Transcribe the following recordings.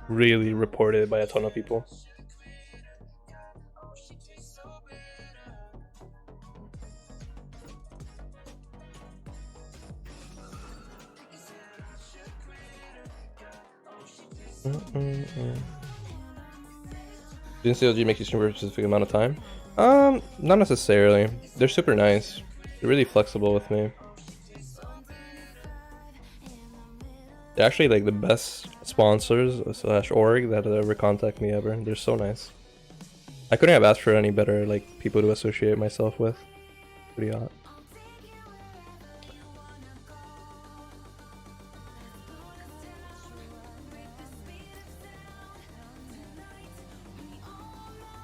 really reported by a ton of people. Didn't CLG make you stream for a specific amount of time? Not necessarily. They're super nice. They're really flexible with me. They're actually like the best sponsors / org that ever contact me ever. They're so nice. I couldn't have asked for any better like people to associate myself with. Pretty hot.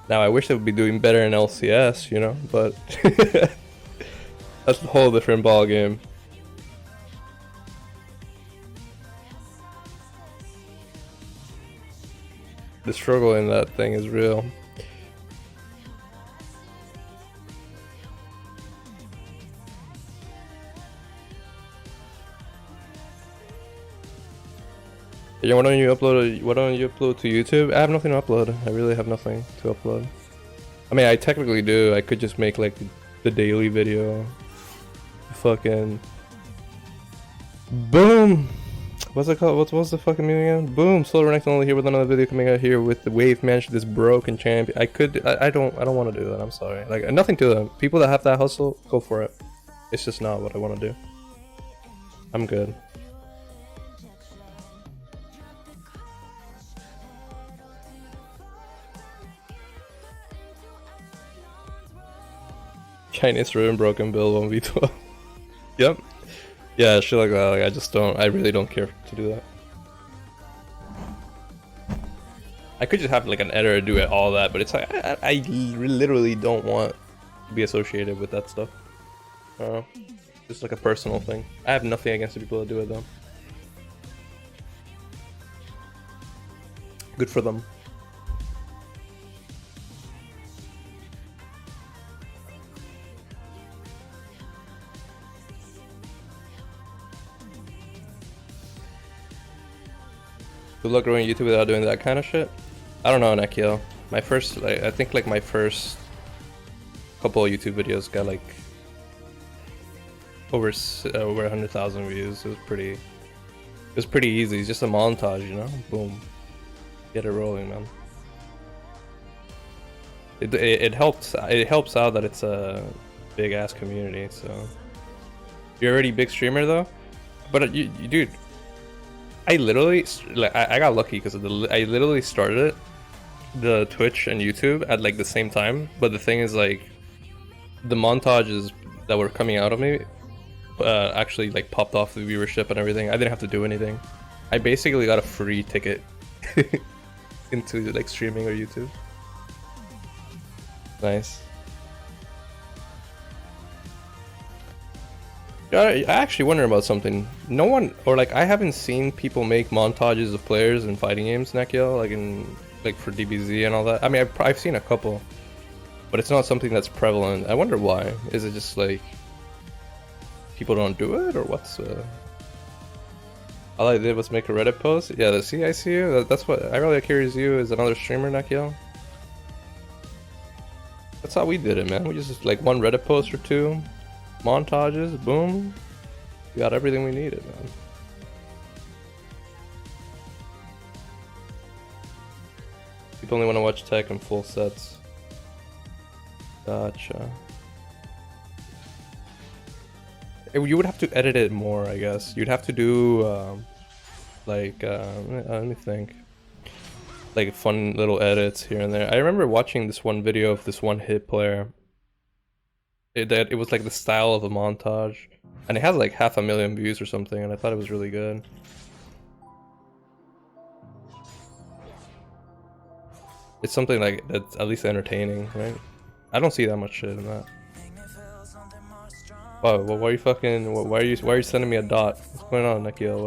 Now I wish they would be doing better in LCS, you know, but that's a whole different ball game. The struggle in that thing is real. Yeah, why don't you upload to YouTube? I have nothing to upload. I really have nothing to upload. I mean, I technically do. I could just make like the daily video. Fucking boom. What's it called? What's the fucking meaning again? Boom. Solo Renekton only here with another video coming out here with the wave match. This broken champion. I don't want to do that. I'm sorry. Like nothing to them. People that have that hustle, go for it. It's just not what I want to do. I'm good. Chinese Riven broken build 1v12. Yep. Yeah, shit like that. Like I really don't care to do that. I could just have like an editor do all that, but it's like I literally don't want to be associated with that stuff. Just like a personal thing. I have nothing against the people that do it though. Good for them. Good luck growing YouTube without doing that kind of shit. I don't know, Nekio. My first, I think like my first couple of YouTube videos got like over 100,000 views. It was pretty easy. It's just a montage, you know. Boom, get it rolling, man. It helps out that it's a big ass community. So you're already a big streamer though, but you dude. I literally, like, I got lucky because I literally started the Twitch and YouTube at like the same time. But the thing is, like, the montages that were coming out of me actually like popped off the viewership and everything. I didn't have to do anything. I basically got a free ticket into like streaming or YouTube. Nice. I actually wonder about something. No one, or like I haven't seen people make montages of players in fighting games, Nekio, like for DBZ and all that. I mean, I've seen a couple, but it's not something that's prevalent. I wonder why. Is it just like people don't do it, or what's? All I did was make a Reddit post. Yeah, see, I see you. That's what I really curious you as another streamer, Nekio. That's how we did it, man. We just like one Reddit post or two. Montages, boom. We got everything we needed, man. People only want to watch tech in full sets. Gotcha. You would have to edit it more, I guess. You'd have to do, let me think. Like fun little edits here and there. I remember watching this one video of this one hit player. It was like the style of a montage, and it has like 500,000 views or something, and I thought it was really good. It's something like that's at least entertaining, right? I don't see that much shit in that. Wow, well, why are you fucking? Why are you sending me a dot? What's going on, Nekio?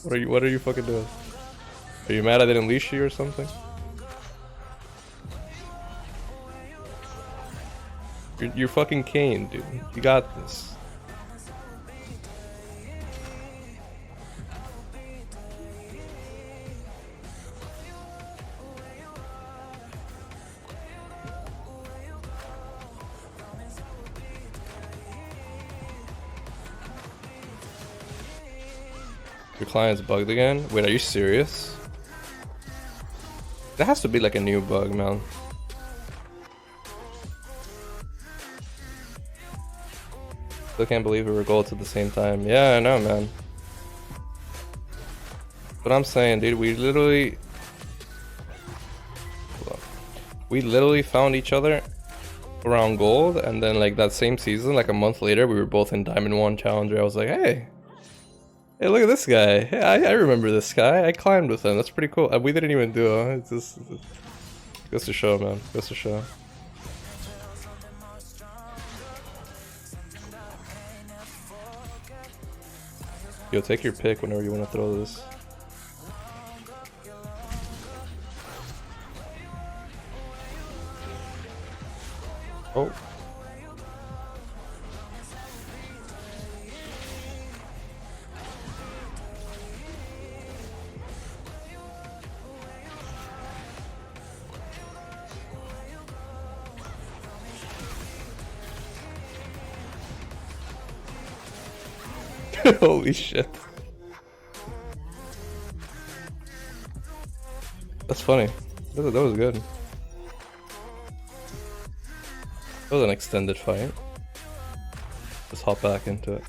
What are you fucking doing? Are you mad I didn't leash you or something? You're fucking Kane, dude. You got this. Your client's bugged again? Wait, are you serious? That has to be like a new bug, man. Still can't believe we were gold at the same time. Yeah, I know, man. But I'm saying, dude, we literally found each other around gold, and then like that same season, like a month later, we were both in Diamond 1 Challenger. I was like, hey, look at this guy. Hey, I remember this guy. I climbed with him. That's pretty cool. We didn't even do it. It's just goes to show, man. Goes to show. Yo, take your pick whenever you want to throw this. Oh. Holy shit. That's funny. That was good. That was an extended fight. Let's hop back into it.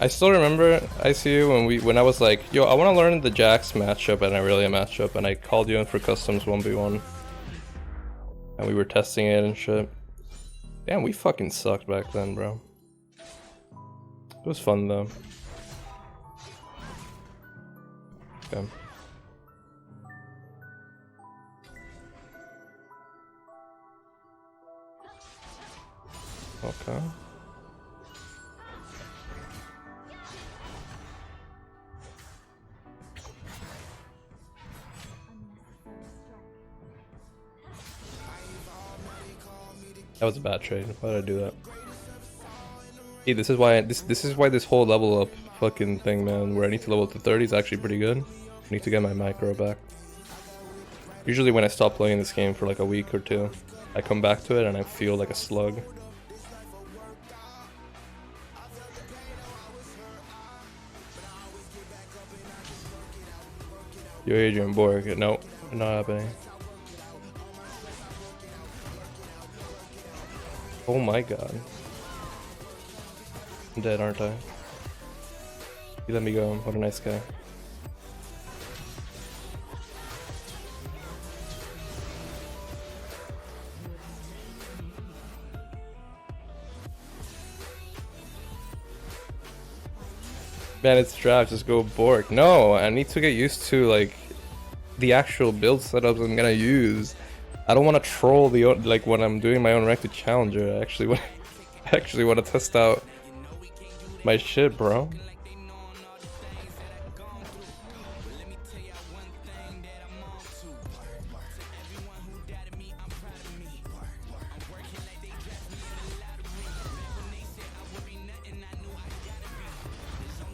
I still remember ICU when I was like, yo, I want to learn the Jax matchup and Irelia matchup, and I called you in for customs 1v1. And we were testing it and shit. Damn, we fucking sucked back then, bro. It was fun though. Okay. Okay. That was a bad trade. Why did I do that? Hey, this is why this whole level up fucking thing, man, where I need to level up to 30 is actually pretty good. I need to get my micro back. Usually when I stop playing this game for like a week or two, I come back to it and I feel like a slug. Yo, Adrian Borg. No, not happening. Oh my god. I'm dead, aren't I? You let me go. What a nice guy. Man, it's draft. Just go Borg. No, I need to get used to like the actual build setups I'm gonna use. I don't want to troll the like when I'm doing my own ranked challenger. I actually want to test out my shit, bro.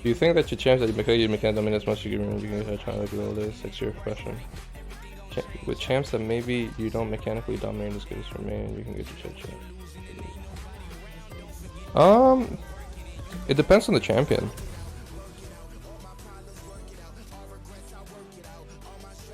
Do you think that your champs that you can't dominate as much as you can try to do all this? It's your question. With champs that maybe you don't mechanically dominate as good as for me, and you can get your shit. It depends on the champion.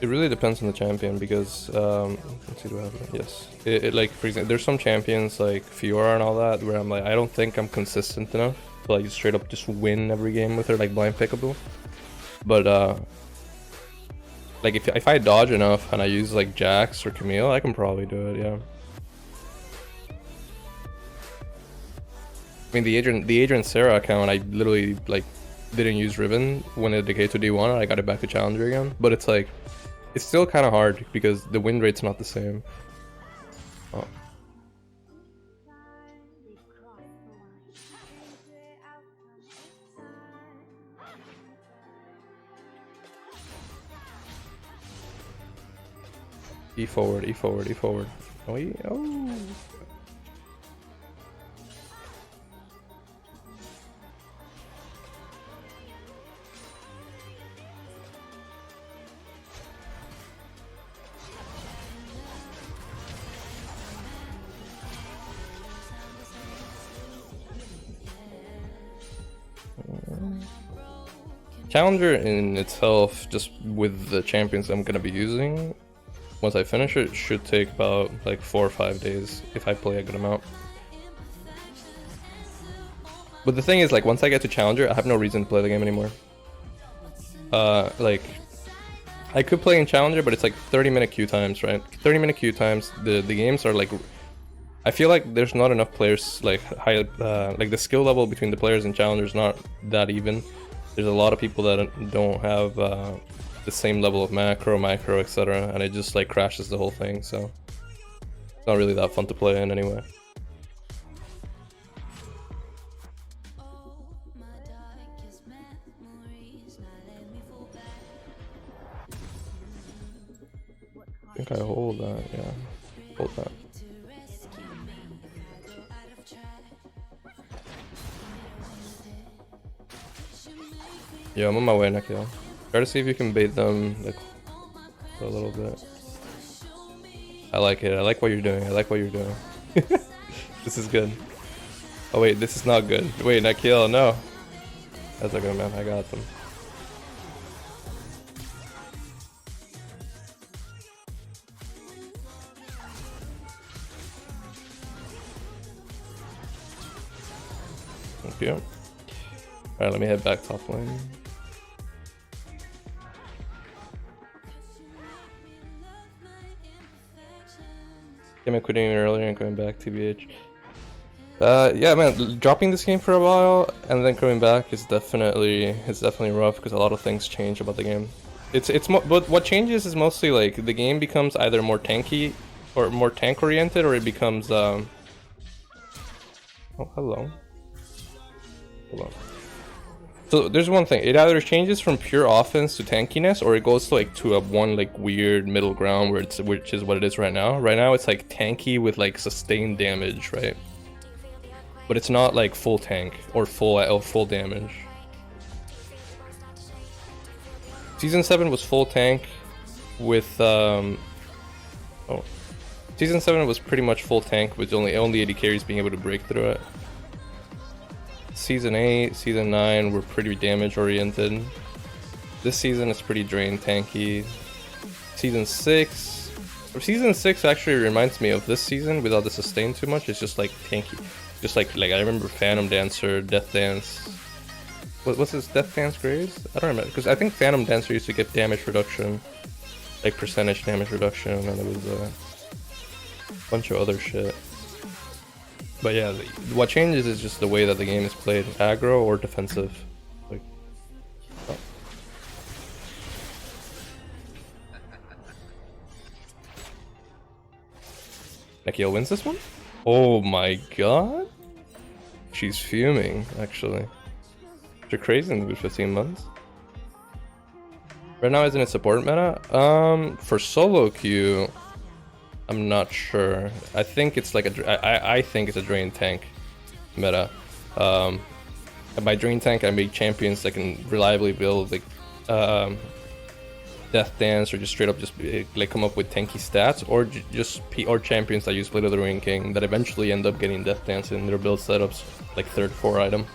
It really depends on the champion because let's see, do I have it? Yes. It like, for example, there's some champions like Fiora and all that where I'm like, I don't think I'm consistent enough to like straight up just win every game with her, like blind pickable. But like if I dodge enough and I use like Jax or Camille, I can probably do it, yeah. I mean the Adrian Sarah account, I literally like didn't use Riven when it decayed to D1 and I got it back to Challenger again. But it's like, it's still kind of hard because the win rate's not the same. Oh. E forward, E forward, E forward. Oh, oh. Challenger in itself, just with the champions I'm gonna be using, once I finish it, should take about like 4 or 5 days if I play a good amount. But the thing is, like, once I get to Challenger, I have no reason to play the game anymore. Like, I could play in Challenger, but it's like 30-minute queue times, right? 30-minute queue times. The games are like, I feel like there's not enough players, like high, like the skill level between the players in Challenger is not that even. There's a lot of people that don't have the same level of macro, etc., and it just like crashes the whole thing. So it's not really that fun to play in anyway. I think I hold that, yeah. Hold that. Yeah, I'm on my way, Nekio. Try to see if you can bait them like for a little bit. I like it. I like what you're doing. I like what you're doing. This is good. Oh wait, this is not good. Wait, Nekio, no. That's okay, man. I got them. Thank you. Alright, let me head back top lane. I'm quitting earlier and going back, TBH. Yeah, man, dropping this game for a while and then coming back is definitely rough because a lot of things change about the game. But what changes is mostly like the game becomes either more tanky or more tank oriented, or it becomes oh, hello. Hold on. So there's one thing, it either changes from pure offense to tankiness, or it goes to like to a one like weird middle ground where which is what it is right now. Right now it's like tanky with like sustained damage, right? But it's not like full tank or full damage. Season 7 was full tank with Season 7 was pretty much full tank with only AD carries being able to break through it. Season 8, Season 9 were pretty damage oriented. This season is pretty drain tanky. Season 6 actually reminds me of this season without the sustain too much. It's just like tanky. Just like I remember Phantom Dancer, Death Dance. What's his Death Dance Graves? I don't remember, because I think Phantom Dancer used to get damage reduction, like percentage damage reduction, and it was a bunch of other shit. But yeah, what changes is just the way that the game is played, aggro or defensive. Like, oh. Nekio wins this one? Oh my god? She's fuming, actually. You're crazy in the 15 months. Right now, isn't it support meta? For solo queue, I'm not sure. I think it's like I think it's a drain tank meta. And by drain tank, I make champions that can reliably build like Death Dance, or just straight up just like come up with tanky stats, or or champions that use Blade of the Ruin King that eventually end up getting Death Dance in their build setups, like 3rd, 4th item.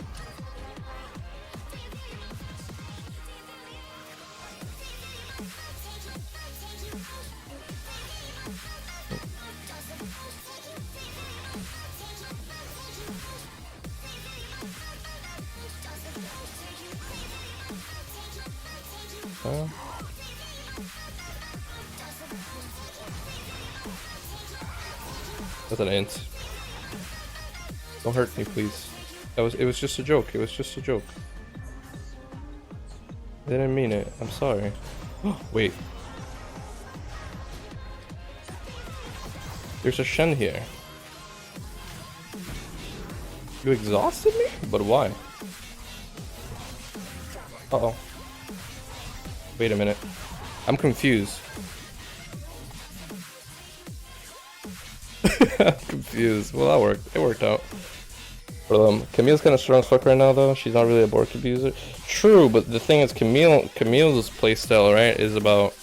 That's an int. Don't hurt me, please. It was just a joke. It was just a joke. I didn't mean it. I'm sorry. Wait. There's a Shen here. You exhausted me? But why? Uh-oh. Wait a minute. I'm confused. I'm confused. Well, that worked. It worked out. But, Camille's kind of strong as fuck right now, though. She's not really a board abuser. True, but the thing is, Camille's playstyle, right, is about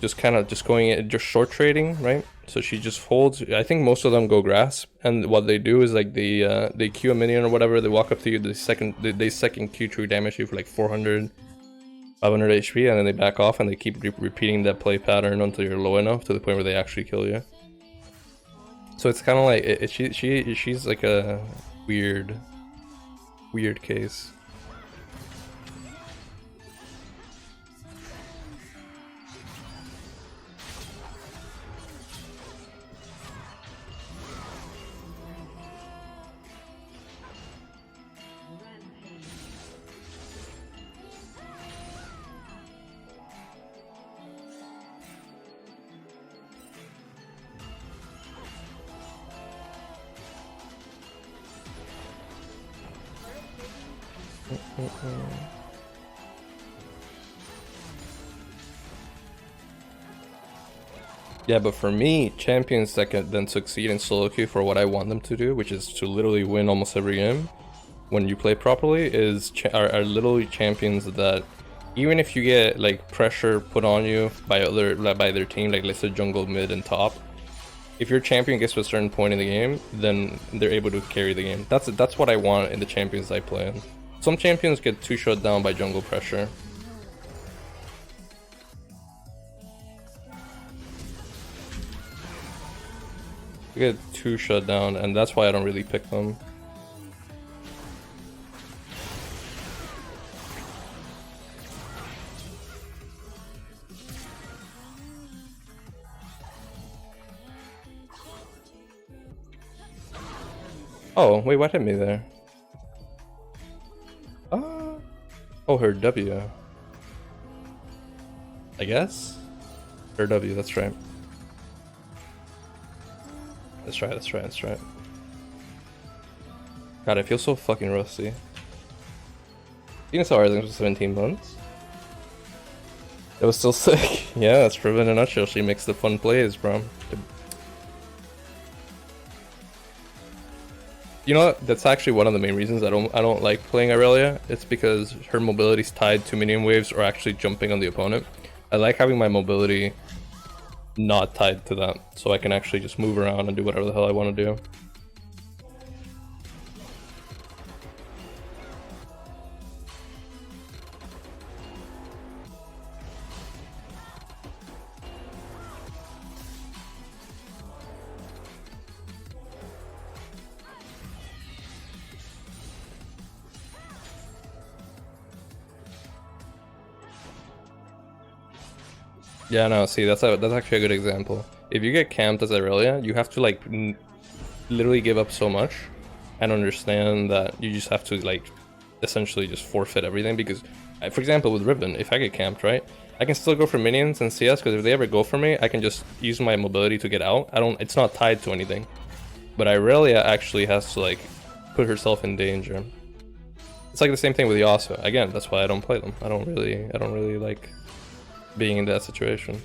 just kind of going in, just short trading, right? So she just holds. I think most of them go grasp, and what they do is like they Q a minion or whatever. They walk up to you. They second Q true damage you for like 400, 500 HP, and then they back off and they keep repeating that play pattern until you're low enough to the point where they actually kill you. So it's kind of like she's like a weird case. Yeah, but for me, champions that can then succeed in solo queue for what I want them to do, which is to literally win almost every game when you play properly, are literally champions that even if you get like pressure put on you by their team, like let's say jungle, mid, and top, if your champion gets to a certain point in the game, then they're able to carry the game. That's what I want in the champions I play in. Some champions get too shut down by jungle pressure. They get too shut down, and that's why I don't really pick them. Oh, wait, what hit me there? Oh, her W. I guess? Her W, that's right. That's right. God, I feel so fucking rusty. You saw Arlington for 17 months? It was still sick. Yeah, that's Riven in a nutshell. She makes the fun plays, bro. You know what? That's actually one of the main reasons I don't like playing Aurelia. It's because her mobility is tied to minion waves or actually jumping on the opponent. I like having my mobility not tied to that, so I can actually just move around and do whatever the hell I want to do. Yeah, no, see, that's actually a good example. If you get camped as Aurelia, you have to like literally give up so much and understand that you just have to like essentially just forfeit everything because, for example, with Riven, if I get camped, right, I can still go for minions and CS because if they ever go for me, I can just use my mobility to get out. It's not tied to anything. But Aurelia actually has to like put herself in danger. It's like the same thing with Yasuo. Again, that's why I don't play them. I don't really like being in that situation.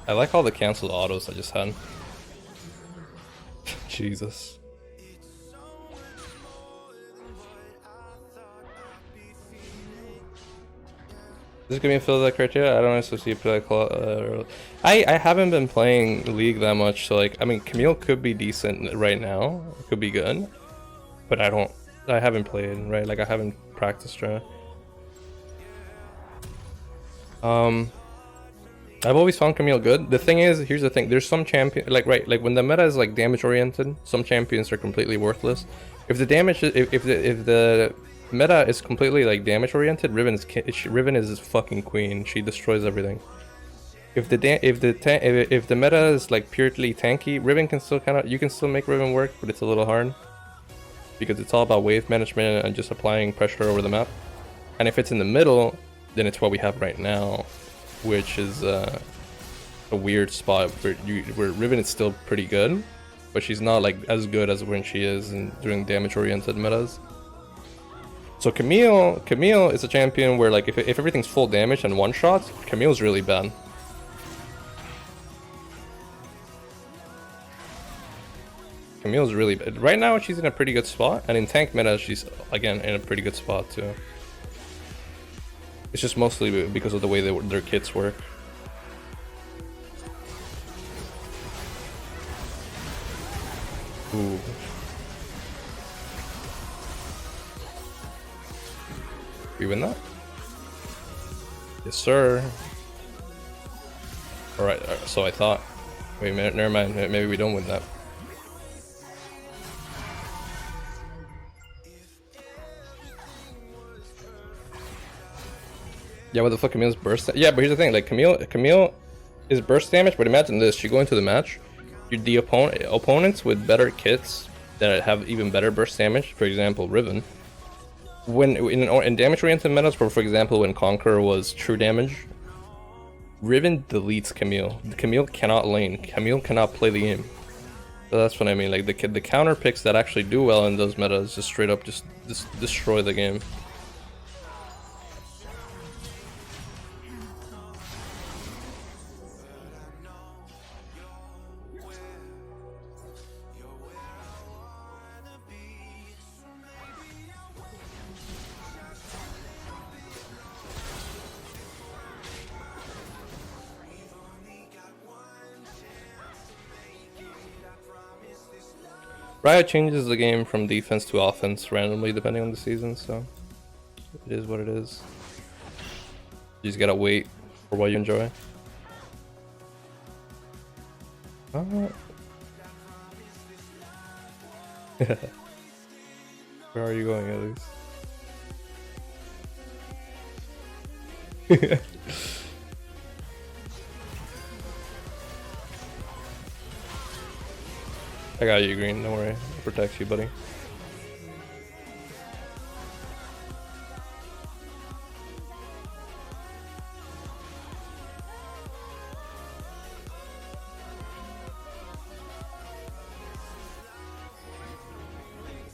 I like all the canceled autos I just had. Jesus. Is this gonna fill that criteria? I don't associate play I haven't been playing League that much, so like I mean Camille could be decent right now. It could be good. But I haven't played, right? Like I haven't practiced, right? I've always found Camille good. The thing is, here's the thing, there's some champion like when the meta is like damage oriented, some champions are completely worthless. If the damage if the meta is completely like damage oriented, Riven is fucking queen. She destroys everything. If the meta is like purely tanky, Riven can still you can still make Riven work, but it's a little hard because it's all about wave management and just applying pressure over the map. And if it's in the middle, then it's what we have right now, which is a weird spot where Riven is still pretty good, but she's not like as good as when she is during damage-oriented metas. So Camille is a champion where like if everything's full damage and one shot, Camille's really bad. Camille's really bad. Right now she's in a pretty good spot, and in tank meta she's again in a pretty good spot too. It's just mostly because of the way their kits work. Ooh. We win that? Yes, sir. Alright, so I thought. Wait a minute, never mind. Maybe we don't win that. Yeah, what the fuck, Camille's burst? Yeah, but here's the thing, like Camille is burst damage, but imagine this, you go into the match, the opponents with better kits that have even better burst damage, for example, Riven, when in damage-oriented metas, for example, when Conqueror was true damage, Riven deletes Camille. Camille cannot lane. Camille cannot play the game. So that's what I mean, like the counter picks that actually do well in those metas just straight up just destroy the game. Riot changes the game from defense to offense randomly depending on the season, so it is what it is. You just gotta wait for what you enjoy. Where are you going, at least? I got you, Green. Don't worry. I'll protect you, buddy.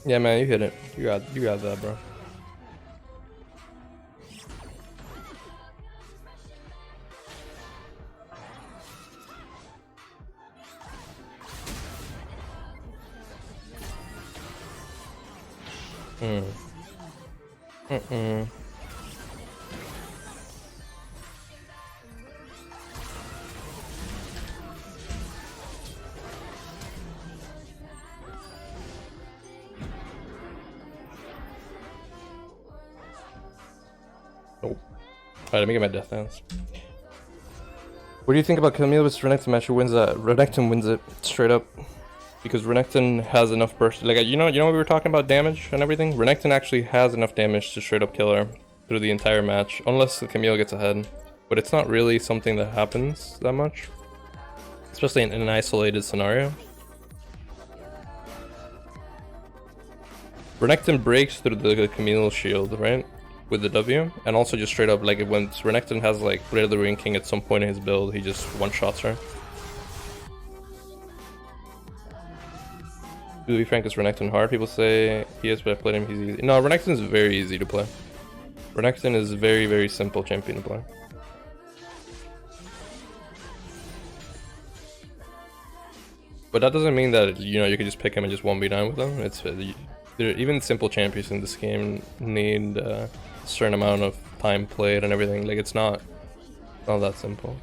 Yeah, man, you hit it. You got that, bro. Nope. Alright, let me get my death dance. What do you think about Camille vs Renekton match? Who wins that? Renekton wins it, straight up. Because Renekton has enough burst. Like, you know we were talking about damage and everything? Renekton actually has enough damage to straight up kill her through the entire match. Unless Camille gets ahead. But it's not really something that happens that much. Especially in an isolated scenario. Renekton breaks through the Camille shield, right? With the W. And also just straight up, like, when Renekton has, like, Blade of the Ruined King at some point in his build, he just one-shots her. To be frank, is Renekton hard? People say he is, but I played him, he's easy. No, Renekton is very easy to play. Renekton is very, very simple champion to play. But that doesn't mean that, you know, you can just pick him and just 1v9 with him. It's even simple champions in this game need a certain amount of time played and everything. Like, it's not that simple.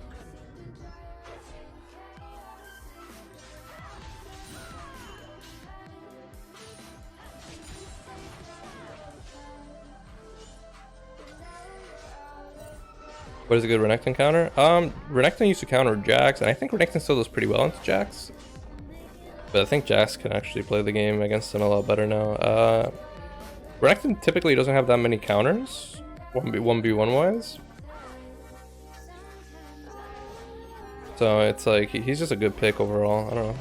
What is a good Renekton counter? Renekton used to counter Jax, and I think Renekton still does pretty well into Jax. But I think Jax can actually play the game against him a lot better now. Renekton typically doesn't have that many counters, 1v1 wise. So it's like, he's just a good pick overall, I don't know.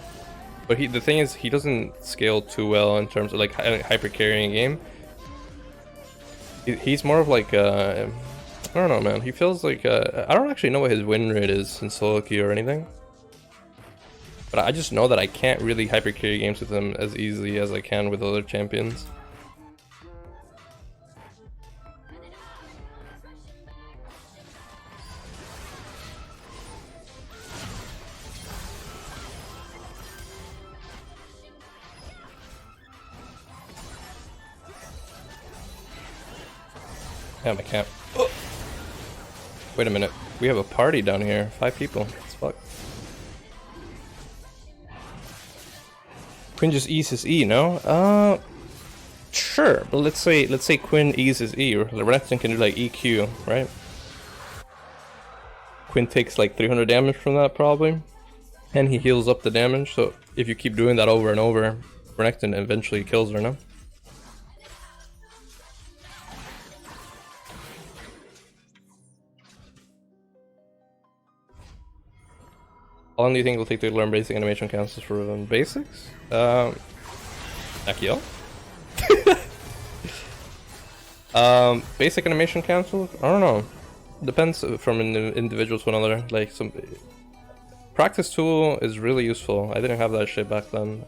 But the thing is, he doesn't scale too well in terms of like hyper carrying a game. He's more of like I don't know, man. He feels like I don't actually know what his win rate is in solo queue or anything. But I just know that I can't really hyper carry games with him as easily as I can with other champions. Damn, I can't. Oh. Wait a minute. We have a party down here. 5 people. It's fuck. Quinn just E's his E, no? Sure. But let's say Quinn E's his E, or the Renekton can do like EQ, right? Quinn takes like 300 damage from that probably, and he heals up the damage. So if you keep doing that over and over, Renekton eventually kills her, no? How long do you think it'll take to learn basic animation cancels for Riven? Basics? Akio? Basic animation cancel? I don't know. Depends from an individual to another. Like, some practice tool is really useful. I didn't have that shit back then.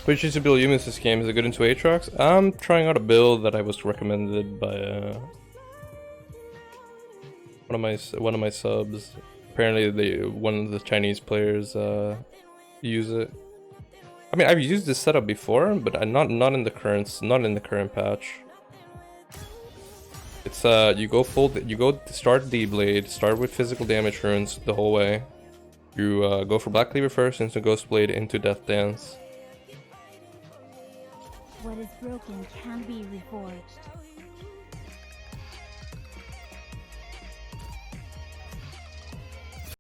Which is to build humans this game? Is it good into Aatrox? I'm trying out a build that I was recommended by one of my subs. Apparently, one of the Chinese players use it. I mean, I've used this setup before, but I'm not in the current patch. It's you go start D blade, start with physical damage runes the whole way. You go for Black Cleaver first, into Ghost Blade, into Death Dance. What is broken can be reforged.